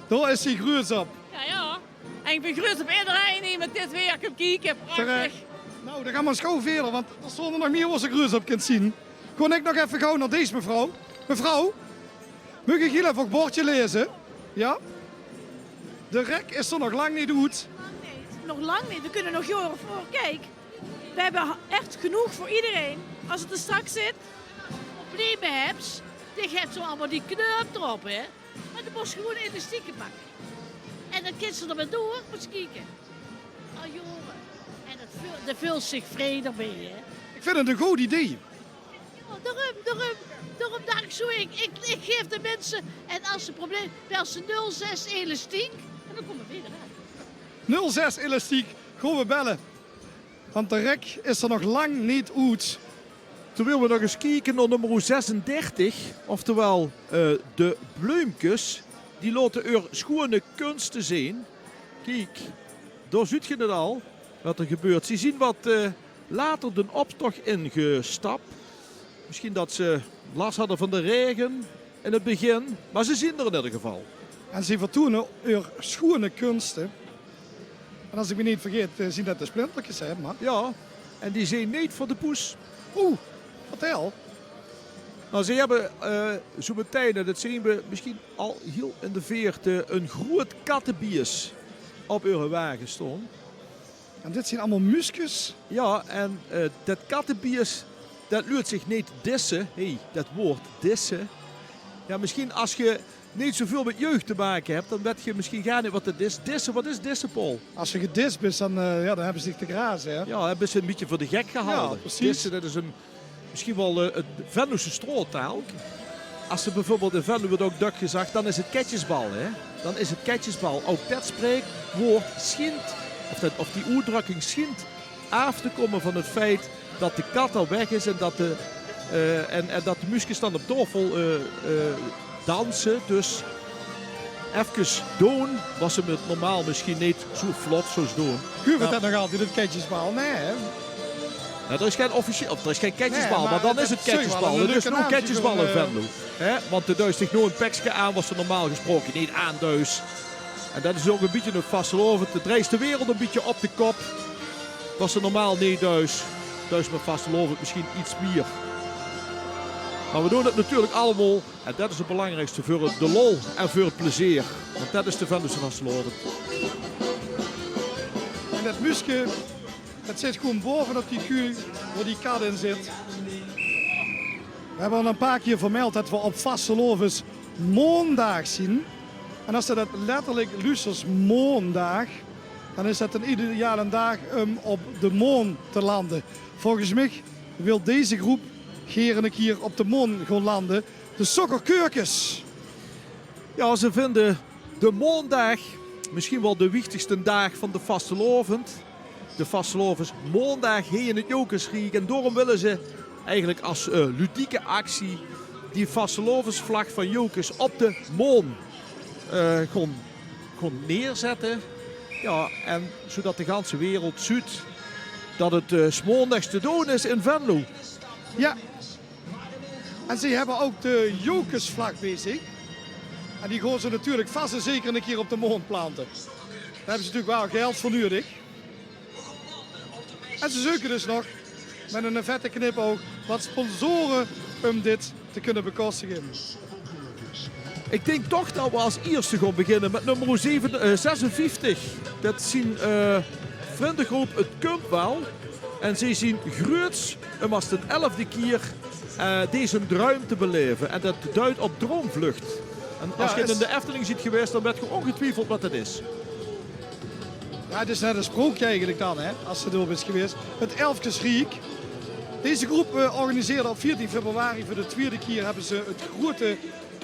Daar is hij groot op. Ja. En ik ben groot op iedereen die met dit weer kan kijken. Prachtig. Terecht. Nou, dan gaan we eens gauw verder, want er stonden nog meer waar ze groot op kunt zien. Kon ik nog even gauw naar deze mevrouw. Mevrouw, mag ik hier even een bordje lezen? Ja? De rek is er nog lang niet goed. Nog lang niet, we kunnen nog jaren voor. Kijk, we hebben echt genoeg voor iedereen. Als het er straks zit, problemen hebt, dan hebt zo allemaal die knoop erop, hè. Maar dan moest je gewoon elastieken pakken. En dan kind ze er maar door, moet je kijken. Oh jongen, en dat vult zich vredig bij, hè. Ik vind het een goed idee. Daarom dacht ik zo, ik geef de mensen, en als ze probleem, bel ze 06 elastiek, en dan komen we weer eruit. 06 elastiek, gaan we bellen. Want de rek is er nog lang niet uit. Terwijl we nog eens kijken naar nummer 36, oftewel de Bloemkes. Die laten er schone kunsten zien. Kijk, daar ziet je het al, wat er gebeurt. Ze zien wat later de optocht ingestapt. Misschien dat ze last hadden van de regen in het begin, maar ze zien er in ieder geval. En ze vertonen er schone kunsten. En als ik me niet vergeet, zien dat de splintertjes, hè, maar. Ja, en die zijn niet voor de poes. Oeh, vertel. Nou, ze hebben zo meteen, dat zien we misschien al heel in de veerte, een groot kattenbiers op hun wagen staan. En dit zijn allemaal muskus. Ja, en dat kattenbiers, dat lukt zich niet dissen. Dat woord dissen. Ja, misschien als je niet zoveel met jeugd te maken hebt, dan weet je misschien gar niet wat het is. Dissen, wat is dissen, Paul? Als je gedist bent, dan hebben ze zich te grazen, hè? Ja, hebben ze een beetje voor de gek gehouden. Ja, precies. Dissen, dat is misschien wel een Venlose stroottaal. Als ze bijvoorbeeld in Venlo wordt ook duck gezegd, dan is het ketjesbal, hè? Dan is het ketjesbal. Ook dat spreekwoord schijnt, of die uitdrukking schijnt af te komen van het feit dat de kat al weg is en dat de muskus dan op tafel dansen. Dus even doen, was ze het normaal misschien niet zo vlot zoals doen. Huurt dat nog altijd het ketjesbal? Nee, hè? Nou, er is geen officieel, er is geen ketjesbal, Nee, maar dan is het ketjesbal. Er is nog ketjesbal in Venlo. Want de duist zich nooit een pekje aan, was er normaal gesproken niet aanduis. En dat is ook een beetje het vastelovend. Het dreigt de wereld een beetje op de kop. Was er normaal niet duis. Duis met vastelovend misschien iets meer. Maar we doen het natuurlijk allemaal. En dat is het belangrijkste voor de lol en voor het plezier. Want dat is de Venlose vastelovend. En dat muske, dat zit gewoon bovenop die kuur waar die kat in zit. We hebben al een paar keer vermeld dat we op vastelovens maandag zien. En als dat letterlijk luistert maandag, dan is dat een ideale dag om op de maan te landen. Volgens mij wil deze groep een keer op de maan gaan landen. De Sokkerkeurkes. Ja, ze vinden de maandag misschien wel de wichtigste dag van de vastelovend. De vastelovens maandag hier in het Jokersriek. En daarom willen ze eigenlijk als ludieke actie die vastelovensvlag van Jokers op de maan gewoon neerzetten. Ja, en zodat de ganse wereld ziet dat het 's maandags te doen is in Venlo. Ja. En ze hebben ook de Jokersvlag bezig. En die gaan ze natuurlijk vast en zeker een keer op de maan planten. Daar hebben ze natuurlijk wel geld voor nodig. En ze zoeken dus nog met een vette knipoog wat sponsoren om dit te kunnen bekostigen. Ik denk toch dat we als eerste gaan beginnen met nummer 56. Dat zien vriendengroep Het Kump wel. En ze zien groots om als de 11e keer deze druim te beleven. En dat duidt op droomvlucht. En als je in de Efteling ziet geweest, dan weet je ongetwijfeld wat het is. Ja, het is net een sprookje eigenlijk dan, hè, als het erop is geweest. Het Elfkesriek. Deze groep organiseerde op 14 februari voor de tweede keer hebben ze het grote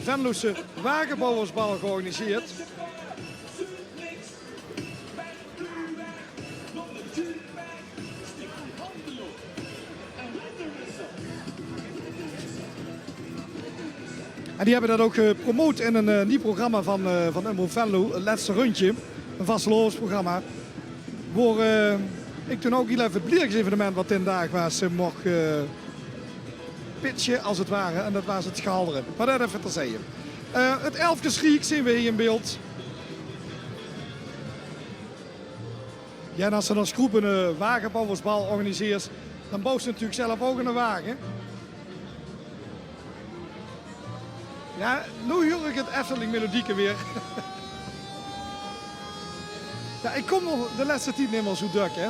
Venlose wagenbouwersbal georganiseerd. En die hebben dat ook gepromoot in een nieuw programma van Umro Venlo, het laatste rondje. Een vastelovensprogramma. Waar ik toen ook heel even het evenement wat in dag was mocht pitchen als het ware. En dat was het Schalderen. Maar dat even terzijde. Het Elfkesriek zien we hier in beeld. Ja, en als ze dan groep een wagenbouwersbal organiseert, dan bouwt ze natuurlijk zelf ook een wagen. Ja, nu hoor ik het Efteling melodieke weer. Ja, ik kom nog de laatste tijd niet meer zo druk, hè.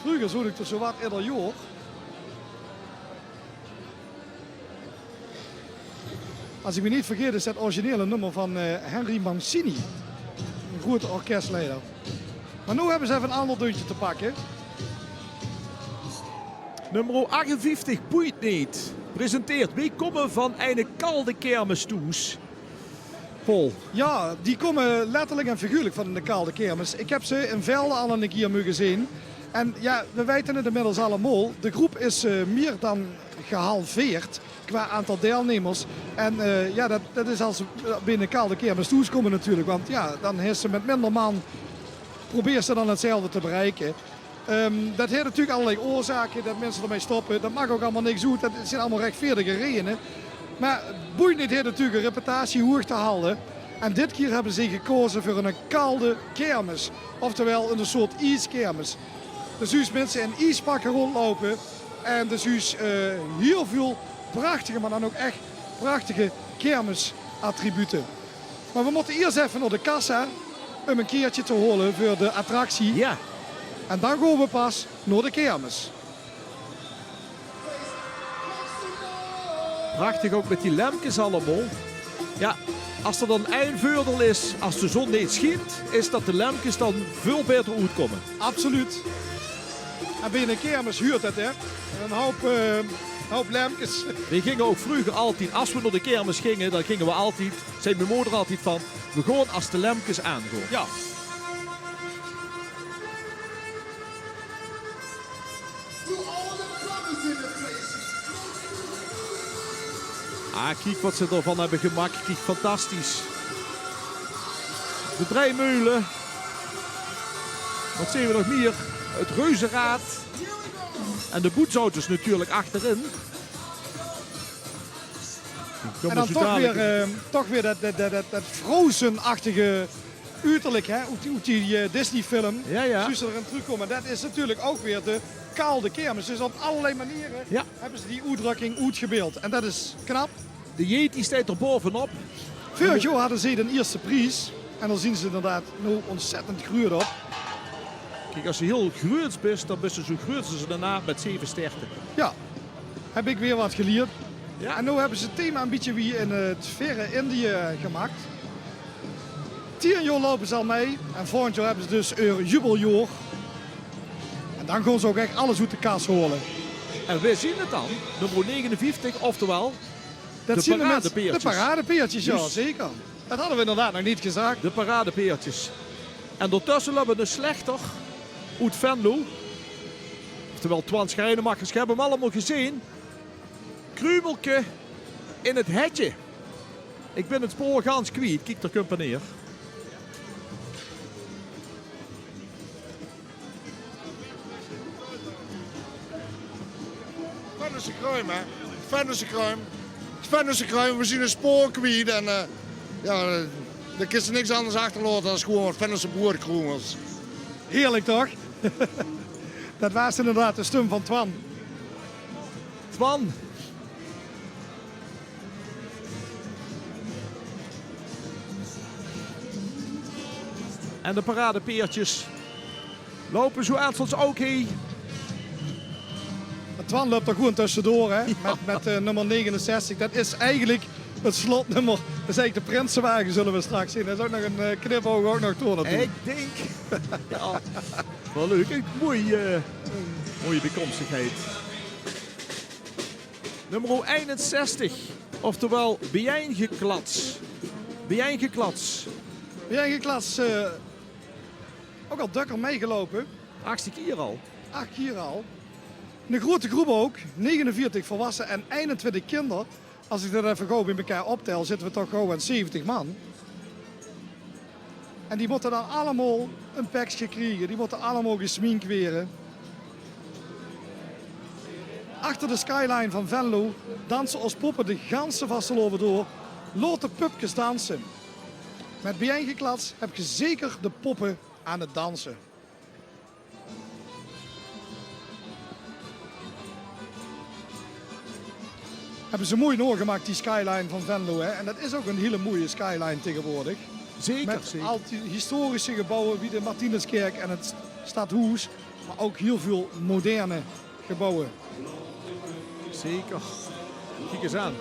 Vroeger zocht ik er zo wat ieder jaar. Als ik me niet vergeet is dat originele nummer van Henry Mancini. Een grote orkestleider. Maar nu hebben ze even een ander deuntje te pakken. Nummer 58, Boeit niet. Presenteert, wie komen van een kalde kermis toes? Paul. Ja, die komen letterlijk en figuurlijk van de koude kermis. Ik heb ze in Velde al een keer mogen zien. En ja, we weten het inmiddels allemaal. De groep is meer dan gehalveerd qua aantal deelnemers. En ja, dat is als ze binnen koude kermis toes komen natuurlijk. Want ja, dan heeft ze met minder man, probeert ze dan hetzelfde te bereiken. Dat heeft natuurlijk allerlei oorzaken dat mensen ermee stoppen. Dat mag ook allemaal niks uit. Dat zijn allemaal rechtvaardige redenen. Maar Boeit niet heeft natuurlijk een reputatie hoog te houden. En dit keer hebben ze gekozen voor een koude kermis. Oftewel een soort ijskermis. Dus mensen in ijspakken rondlopen. En dus heel veel prachtige, maar dan ook echt prachtige kermisattributen. Maar we moeten eerst even naar de kassa om een keertje te holen voor de attractie. Ja. En dan gaan we pas naar de kermis. Prachtig ook met die lampjes allemaal. Ja, als er dan één voordeel is, als de zon niet schijnt, is dat de lampjes dan veel beter uitkomen. Absoluut. En binnen een kermis huurt het, hè. En een hoop lampjes. We gingen ook vroeger altijd, als we naar de kermis gingen, dan gingen we altijd, zei mijn moeder altijd van, we gaan als de lampjes aangaan. Ja. Ah, kijk wat ze ervan hebben gemaakt. Kijk, fantastisch. De Breimeulen. Wat zien we nog meer? Het Reuzenraad. En de boetsauto's natuurlijk achterin. En dan toch weer dat Frozen-achtige uiterlijk, hè? Hoe die Disney-film. Ja, ja. Zoals ze erin terugkomen. Dat is natuurlijk ook weer de koude kermis. Dus op allerlei manieren hebben ze die uitdrukking uitgebeeld. En dat is knap. De Yeti staat er bovenop. Vorig jaar hadden ze de eerste prijs. En dan zien ze inderdaad nu ontzettend gruur op. Kijk, als je heel gruurs bent, dan ben je zo gruurs als ze daarna met 7 sterren. Ja, heb ik weer wat geleerd. Ja. En nu hebben ze het thema een beetje wie in het verre Indië gemaakt. 10 jaar lopen ze al mee. En volgend jaar hebben ze dus een jubeljaar. En dan gaan ze ook echt alles uit de kas holen. En wij zien het dan, nummer 59, oftewel dat de paradepeertjes. De paradepeertjes, ja, Dus zeker. Dat hadden we inderdaad nog niet gezegd. de paradepeertjes. En daartussen hebben we een slechter uit Venlo. Oftewel Twan Schrijnemachers. Je hebt hem allemaal gezien. Krumelke in het hetje. Ik ben het spoor gans kwijt. Kijk, daar komt neer. Vennosse Kruim, hè. Vennosse Kruim, we zien een spoor kwijt en ja, daar kun je niks anders achterlaten dan gewoon wat Vennosse boerkroemels. Heerlijk toch? Dat was inderdaad de stem van Twan. Twan. En de paradepeertjes lopen zo aanstonds ook hier. Twan loopt er gewoon tussendoor, hè? Met nummer 69. Dat is eigenlijk het slotnummer. Dat is eigenlijk de Prinsenwagen, zullen we straks zien. Dat is ook nog een knipoog ook nog toe natuurlijk. Ik denk, ja, wel leuk. Een mooie bijkomstigheid. Nummer 61, oftewel Bijeengeklats. Bijeengeklats. Bijeengeklats, ook al dukker meegelopen. 8 keer al. 8 keer al. Een grote groep ook, 49 volwassen en 21 kinderen. Als ik dat even gauw bij elkaar optel, zitten we toch gauw aan 70 man. En die moeten dan allemaal een pakje krijgen. Die moeten allemaal gesminkt weren. Achter de skyline van Venlo dansen als poppen de ganse Vasteloven door. Laat de pupjes dansen. Met Bijeengeklats heb je zeker de poppen aan het dansen. Hebben ze mooi doorgemaakt, die skyline van Venlo. Hè? En dat is ook een hele mooie skyline tegenwoordig. Zeker. Met al die historische gebouwen, wie de Martinuskerk en het Stadhuis. Maar ook heel veel moderne gebouwen. Zeker. Kijk eens aan.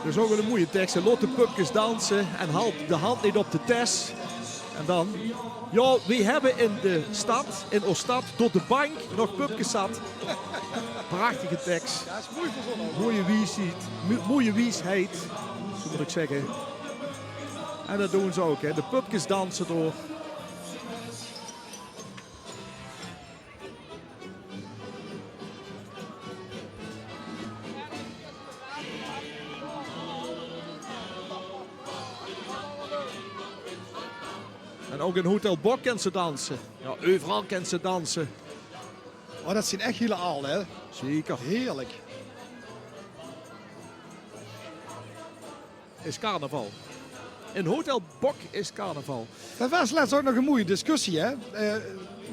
Dus ook een mooie tekst. Laat de pupjes dansen en houd de hand niet op de test. En dan, ja, we hebben in de stad, in Ooststad, tot de bank nog pupjes zat. Prachtige tekst. Ja, is mooi verzonnen. Mooie wiesheid, zo moet ik zeggen. En dat doen ze ook, hè. De pupjes dansen door. En ook in Hotel Bok kent ze dansen. Ja, overal kent ze dansen. Oh, dat zijn echt hele al, hè? Zeker. Heerlijk. Is carnaval. In Hotel Bok is carnaval. Dat was laatst ook nog een mooie discussie, hè?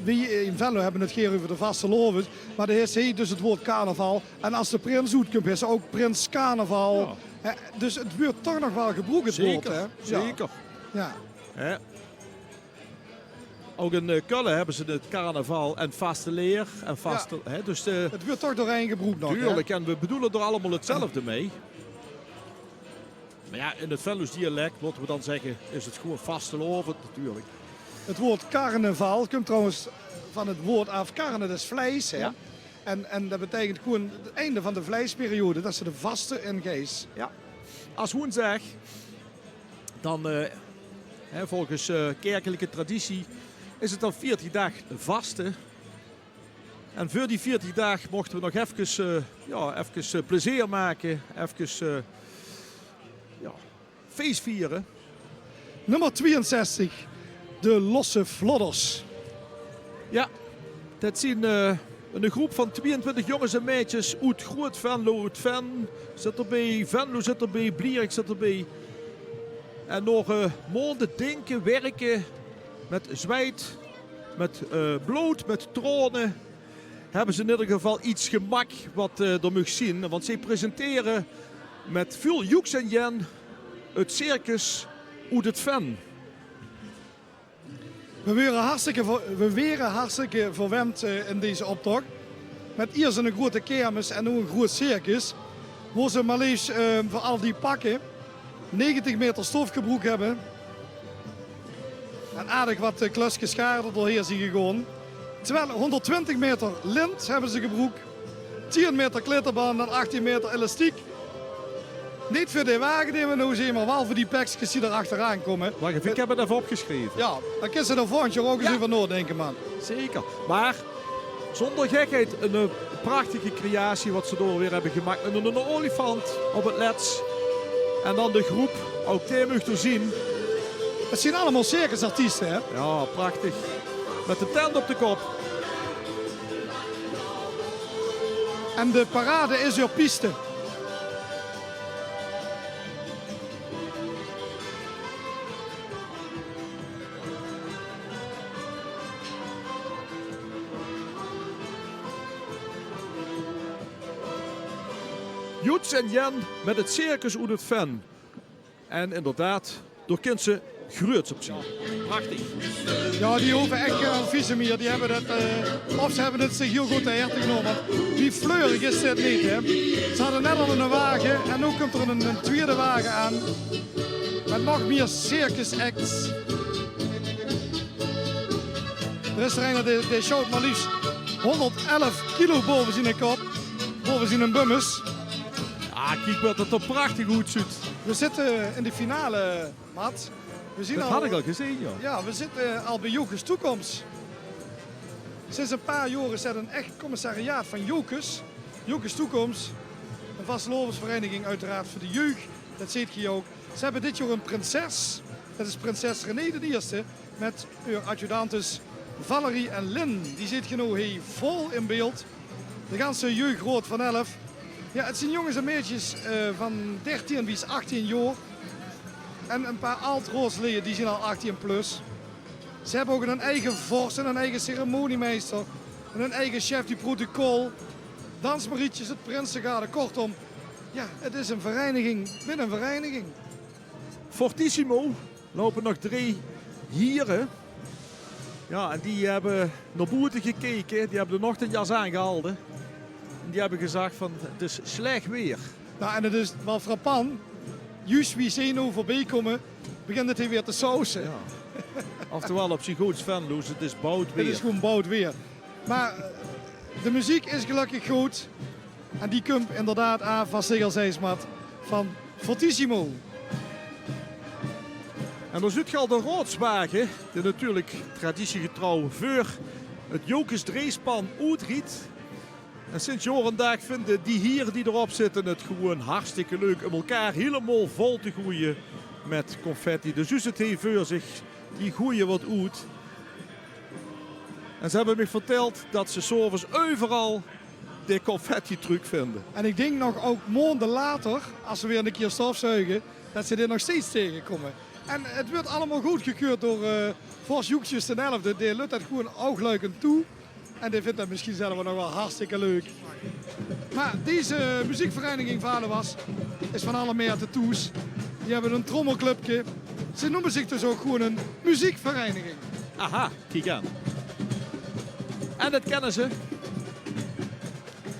We in Venlo hebben het keer over de Vasteloven, maar de heer heet dus het woord carnaval. En als de prins uitkomt, is ook prins carnaval. Ja. Dus het wordt toch nog wel gebruikt, het woord, hè? Zeker. Ja. Ja. Ook in Kullen hebben ze het carnaval en vasteleer. En vaste, ja. Hè, dus het wordt toch doorheen gebroed nog. Tuurlijk, hè? En we bedoelen er allemaal hetzelfde mee. Maar ja, in het Venlo's dialect, moeten we dan zeggen, is het gewoon vasteloven natuurlijk. Het woord carnaval komt trouwens van het woord af. Carne, dat is vlees. Hè? Ja. En dat betekent gewoon het einde van de vleesperiode. Dat ze de vaste in geest. Ja. Als woensdag, dan volgens kerkelijke traditie, is het dan 40 dagen vasten. En voor die 40 dagen mochten we nog even plezier maken. Even feest vieren. Nummer 62. De Losse Vlodders. Ja, dat zien een groep van 22 jongens en meisjes uit Groot Venlo, uit Ven zit erbij, Venlo zit erbij, Blierik zit erbij. En nog maanden denken, werken met zwijt, met bloed, met tranen. Hebben ze in ieder geval iets gemak wat er mag zien. Want ze presenteren met veel joeks en jen het circus uit het Ven. We waren hartstikke verwend in deze optocht. Met eerst een grote kermis en nu een groot circus. Waar ze maar liefst voor al die pakken 90 meter stof gebroek hebben. En aardig wat klusjes schaarden doorheen zijn gegaan. 120 meter lint hebben ze gebroek. 10 meter klitterband en 18 meter elastiek. Niet voor de wagen die we nu zien, maar wel voor die pekjes die er achteraan komen. Wacht even, ik heb het even opgeschreven. Ja, dan kun je er volgend jaar ook eens over nadenken, man. Zeker. Maar zonder gekheid een prachtige creatie wat ze door weer hebben gemaakt. Met een olifant op het leds. En dan de groep, ook die mag te zien. Het zijn allemaal circusartiesten, hè? Ja, prachtig. Met de tent op de kop. En de parade is op piste. Joets en Jen met het circus uit het Ven. En inderdaad, door kind ze groots op zien. Prachtig. Ja, die hoeven echt geen adviezen meer. Die hebben het, of ze hebben het zich heel goed te harte genomen. Die fleurig is dit niet, hè. Ze hadden net al een wagen en nu komt er een tweede wagen aan. Met nog meer circus acts. Er is er een die showt maar liefst 111 kilo boven zijn kop. Boven zijn bummes. Ja, kijk wat het er prachtig goed ziet. We zitten in de finale, Matt. We zien Dat had ik al gezien, ja. Ja, we zitten al bij Jokers Toekomst. Sinds een paar jaar is dat een echt commissariaat van Jokers. Jokers Toekomst. Een vastgelovingsvereniging uiteraard voor de jeugd. Dat ziet je ook. Ze hebben dit jaar een prinses. Dat is prinses René de Eerste. Met uw adjudantes Valerie en Lynn. Die zit je nu hier vol in beeld. De ganse jeugdrood van 11. Ja, het zijn jongens en meisjes van 13 bis 18 jaar. En een paar oud-roodsleden, die zijn al 18 plus. Ze hebben ook een eigen vorst en een eigen ceremoniemeester. En een eigen chef die protocol. Dansmarietjes, het Prinsengarde. Kortom, ja, het is een vereniging binnen een vereniging. Fortissimo lopen nog 3 hieren. Ja, en die hebben naar buiten gekeken. Die hebben de ochtendjas aangehouden. En die hebben gezegd van het is slecht weer. Nou, en het is wel frappant. Juist wie ze nu voorbij komen, begint het hier weer te sausen. Ja. Oftewel op psychotisch Venlo's, het is boud weer. Het is gewoon boud weer. Maar de muziek is gelukkig goed. En die komt inderdaad aan van Sigel-Zeismat van Fortissimo. En dan zit je al de Roodswagen, die natuurlijk traditiegetrouw voor het Jokers Dreespan uitriet. En sinds jaar en dag vinden die hier die erop zitten het gewoon hartstikke leuk om elkaar helemaal vol te gooien met confetti. Dus is het hier voor zich, die gooien wat uit. En ze hebben me verteld dat ze 's avonds overal de confetti truc vinden. En ik denk nog ook maanden later, als we weer een keer stofzuigen, dat ze dit nog steeds tegenkomen. En het wordt allemaal goedgekeurd door Vos Joekjes ten 11e. Die lukt dat gewoon oogluikend toe. En die vindt dat misschien zelf nog wel hartstikke leuk. Maar deze muziekvereniging Vaderwas is van alle meer te toes. Die hebben een trommelclubje. Ze noemen zich dus ook gewoon een muziekvereniging. Aha, kijk aan. En dat kennen ze.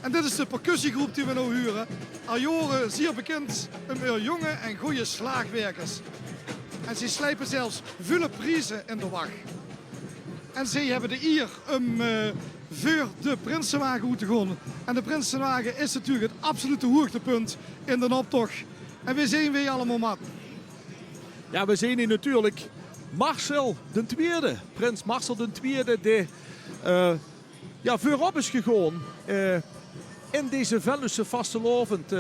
En dit is de percussiegroep die we nu huren. Al jaren zeer bekend een jonge en goede slaagwerkers. En ze slijpen zelfs vele prijzen in de wacht. En ze hebben de eer om voor de Prinsenwagen uit te gaan. En de Prinsenwagen is natuurlijk het absolute hoogtepunt in de optocht. En we zien weer allemaal mat. Ja, we zien hier natuurlijk Marcel de Tweede. Prins Marcel de Tweede die voorop is gegaan in deze Venlose vastelovend.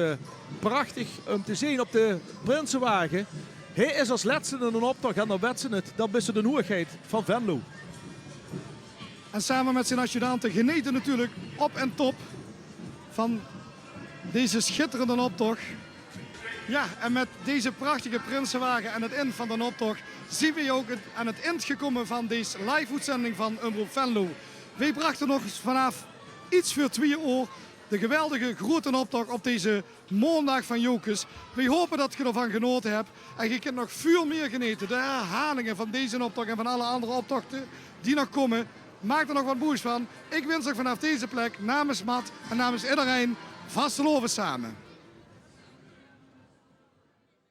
Prachtig om te zien op de Prinsenwagen. Hij is als laatste in een optocht en dan weet ze het. Dat is de hoogheid van Venlo. En samen met zijn adjudanten genieten natuurlijk op en top van deze schitterende optocht. Ja, en met deze prachtige Prinsenwagen en het eind van de optocht zien we ook aan het eind gekomen van deze live-uitzending van Omroep Venlo. Wij brachten nog eens vanaf iets voor 2 uur de geweldige grote optocht op deze maandag van Jokers. We hopen dat je ervan genoten hebt. En je kunt nog veel meer genieten. De herhalingen van deze optocht en van alle andere optochten die nog komen. Maak er nog wat boos van. Ik wens ook vanaf deze plek namens Matt en namens iedereen vasteloven samen.